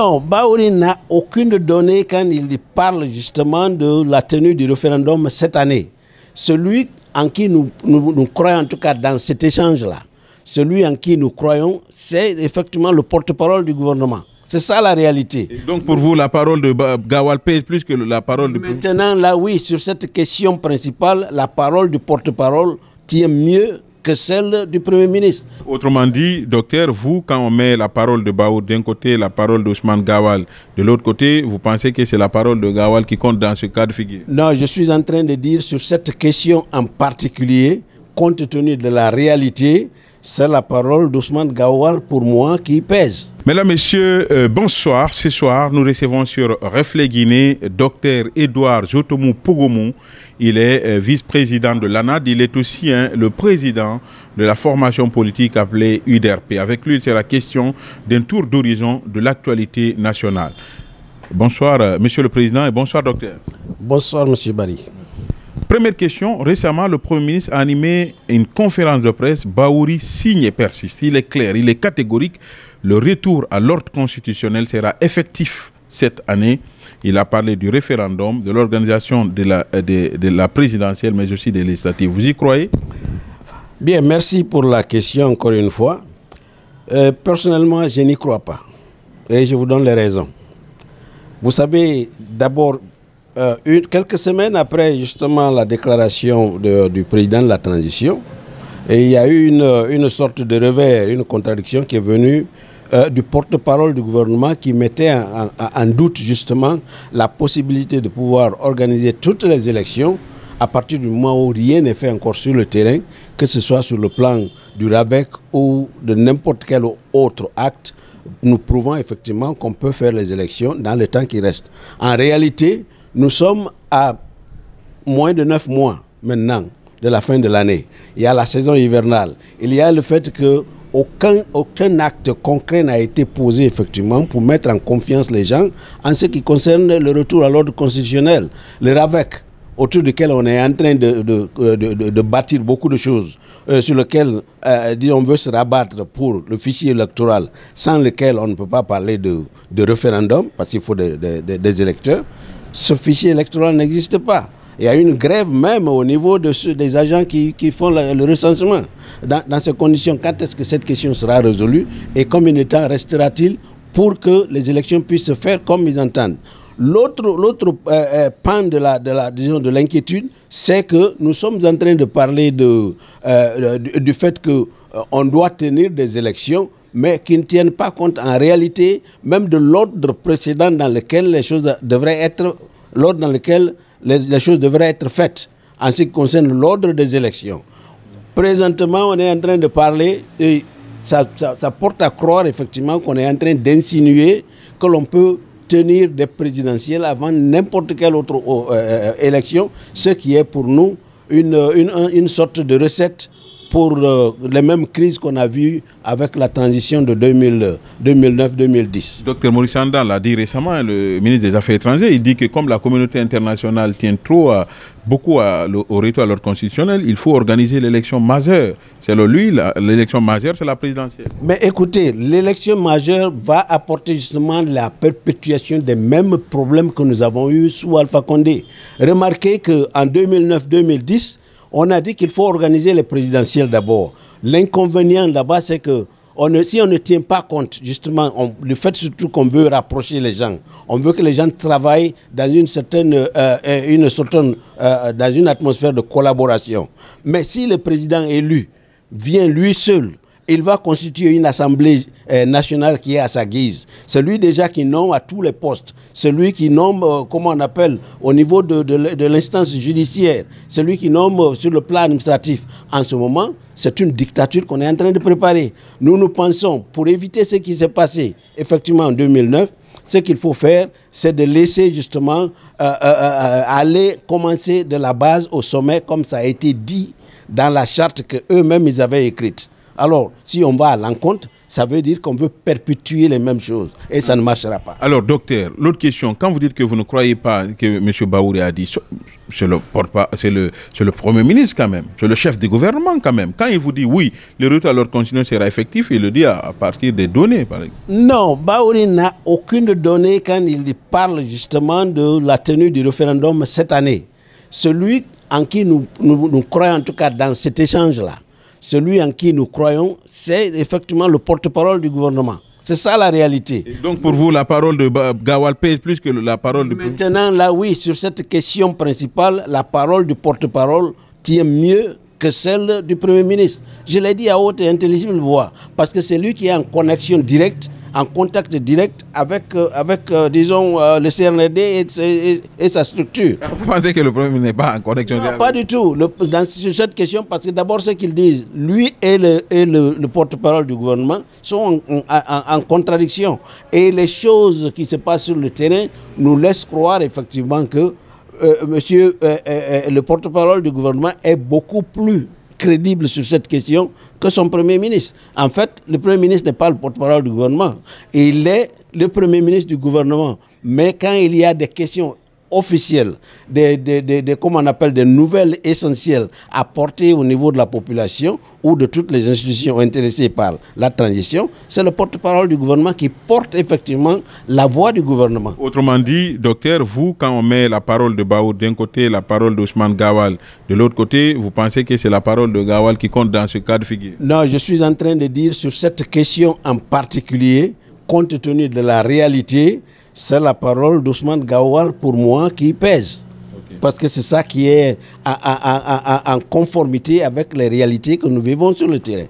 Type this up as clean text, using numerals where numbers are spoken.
Non, Bahouri n'a aucune donnée quand il parle justement de la tenue du référendum cette année. Celui en qui nous croyons, en tout cas dans cet échange-là, celui en qui nous croyons, c'est effectivement le porte-parole du gouvernement. C'est ça la réalité. Et donc pour vous, la parole de Gawal pèse plus que la parole de... Maintenant, là oui, sur cette question principale, la parole du porte-parole tient mieux que celle du Premier ministre. Autrement dit, docteur, vous, quand on met la parole de Bahour d'un côté, la parole d'Ousmane Gawal de l'autre côté, vous pensez que c'est la parole de Gawal qui compte dans ce cas de figure? Non, je suis en train de dire sur cette question en particulier, compte tenu de la réalité, c'est la parole d'Ousmane Gawal pour moi qui pèse. Mesdames, Messieurs, bonsoir. Ce soir, nous recevons sur Reflet Guinée Dr Edouard Jotomou Pogomou. Il est vice-président de l'ANAD. Il est aussi le président de la formation politique appelée UDRP. Avec lui, c'est la question d'un tour d'horizon de l'actualité nationale. Bonsoir, Monsieur le Président, et bonsoir, docteur. Bonsoir, Monsieur Barry. Première question. Récemment, le Premier ministre a animé une conférence de presse. Bahouri signe et persiste. Il est clair, il est catégorique. Le retour à l'ordre constitutionnel sera effectif cette année. Il a parlé du référendum, de l'organisation de la présidentielle, mais aussi des législatives. Vous y croyez? Bien, merci pour la question encore une fois. Personnellement, je n'y crois pas. Et je vous donne les raisons. Vous savez, d'abord, quelques semaines après justement la déclaration du président de la transition, et il y a eu une sorte de revers, une contradiction qui est venue du porte-parole du gouvernement qui mettait en doute justement la possibilité de pouvoir organiser toutes les élections à partir du moment où rien n'est fait encore sur le terrain, que ce soit sur le plan du RAVEC ou de n'importe quel autre acte, nous prouvons effectivement qu'on peut faire les élections dans le temps qui reste. En réalité, nous sommes à moins de 9 mois maintenant de la fin de l'année. Il y a la saison hivernale. Il y a le fait que aucun acte concret n'a été posé effectivement pour mettre en confiance les gens en ce qui concerne le retour à l'ordre constitutionnel. Le RAVEC, autour duquel on est en train de bâtir beaucoup de choses, sur lequel on veut se rabattre pour le fichier électoral, sans lequel on ne peut pas parler de référendum, parce qu'il faut des électeurs. Ce fichier électoral n'existe pas. Il y a une grève même au niveau des agents qui font le recensement. Dans ces conditions, quand est-ce que cette question sera résolue et combien de temps restera-t-il pour que les élections puissent se faire comme ils entendent? L'autre pan de l'inquiétude, c'est que nous sommes en train de parler du fait qu'on doit tenir des élections, mais qui ne tiennent pas compte en réalité même de l'ordre précédent dans lequel les choses devraient être, l'ordre dans lequel les choses devraient être faites en ce qui concerne l'ordre des élections. Présentement, on est en train de parler, et ça porte à croire effectivement qu'on est en train d'insinuer que l'on peut tenir des présidentielles avant n'importe quelle autre élection, ce qui est pour nous une sorte de recette pour les mêmes crises qu'on a vues avec la transition de 2009-2010. Docteur Maurice Andal l'a dit récemment, le ministre des Affaires étrangères, il dit que comme la communauté internationale tient beaucoup au retour à l'ordre constitutionnel, il faut organiser l'élection majeure. Selon lui, l'élection majeure, c'est la présidentielle. Mais écoutez, l'élection majeure va apporter justement la perpétuation des mêmes problèmes que nous avons eus sous Alpha Condé. Remarquez qu'en 2009-2010, on a dit qu'il faut organiser les présidentielles d'abord. L'inconvénient là-bas, c'est que si on ne tient pas compte, justement, du fait surtout qu'on veut rapprocher les gens, on veut que les gens travaillent dans dans une atmosphère de collaboration. Mais si le président élu vient lui seul, il va constituer une assemblée nationale qui est à sa guise. Celui déjà qui nomme à tous les postes, celui qui nomme, comment on appelle, au niveau de l'instance judiciaire, celui qui nomme sur le plan administratif. En ce moment, c'est une dictature qu'on est en train de préparer. Nous pensons, pour éviter ce qui s'est passé effectivement en 2009, ce qu'il faut faire, c'est de laisser justement aller commencer de la base au sommet, comme ça a été dit dans la charte qu'eux-mêmes ils avaient écrite. Alors, si on va à l'encontre, ça veut dire qu'on veut perpétuer les mêmes choses. Et ça ne marchera pas. Alors, docteur, l'autre question. Quand vous dites que vous ne croyez pas que M. Baouri a dit, c'est le Premier ministre quand même, c'est le chef du gouvernement quand même. Quand il vous dit oui, le retour à l'ordre continu sera effectif, il le dit à partir des données, par exemple. Non, Baouri n'a aucune donnée quand il parle justement de la tenue du référendum cette année. Celui en qui nous croyons, en tout cas dans cet échange-là, celui en qui nous croyons, c'est effectivement le porte-parole du gouvernement. C'est ça la réalité. Et donc pour vous, la parole de Gawal pèse plus que la parole de... Maintenant, là oui, sur cette question principale, la parole du porte-parole tient mieux que celle du Premier ministre. Je l'ai dit à haute et intelligible voix, parce que c'est lui qui est en connexion directe, en contact direct avec disons, le CNRD et sa structure. Vous pensez que le Premier ministre n'est pas en connexion directe? Non, pas du tout. Sur cette question, parce que d'abord, ce qu'ils disent, lui et le porte-parole du gouvernement sont en contradiction. Et les choses qui se passent sur le terrain nous laissent croire effectivement que le porte-parole du gouvernement est beaucoup plus crédible sur cette question que son Premier ministre. En fait, le Premier ministre n'est pas le porte-parole du gouvernement. Il est le Premier ministre du gouvernement. Mais quand il y a des questions officielles, comment on appelle, des nouvelles essentielles à porter au niveau de la population ou de toutes les institutions intéressées par la transition, c'est le porte-parole du gouvernement qui porte effectivement la voix du gouvernement. Autrement dit, docteur, vous, quand on met la parole de Baour d'un côté, la parole d'Ousmane Gawal de l'autre côté, vous pensez que c'est la parole de Gawal qui compte dans ce cas de figure? Non, je suis en train de dire sur cette question en particulier, compte tenu de la réalité, c'est la parole d'Ousmane Gawal pour moi qui pèse. Okay. Parce que c'est ça qui est en conformité avec les réalités que nous vivons sur le terrain.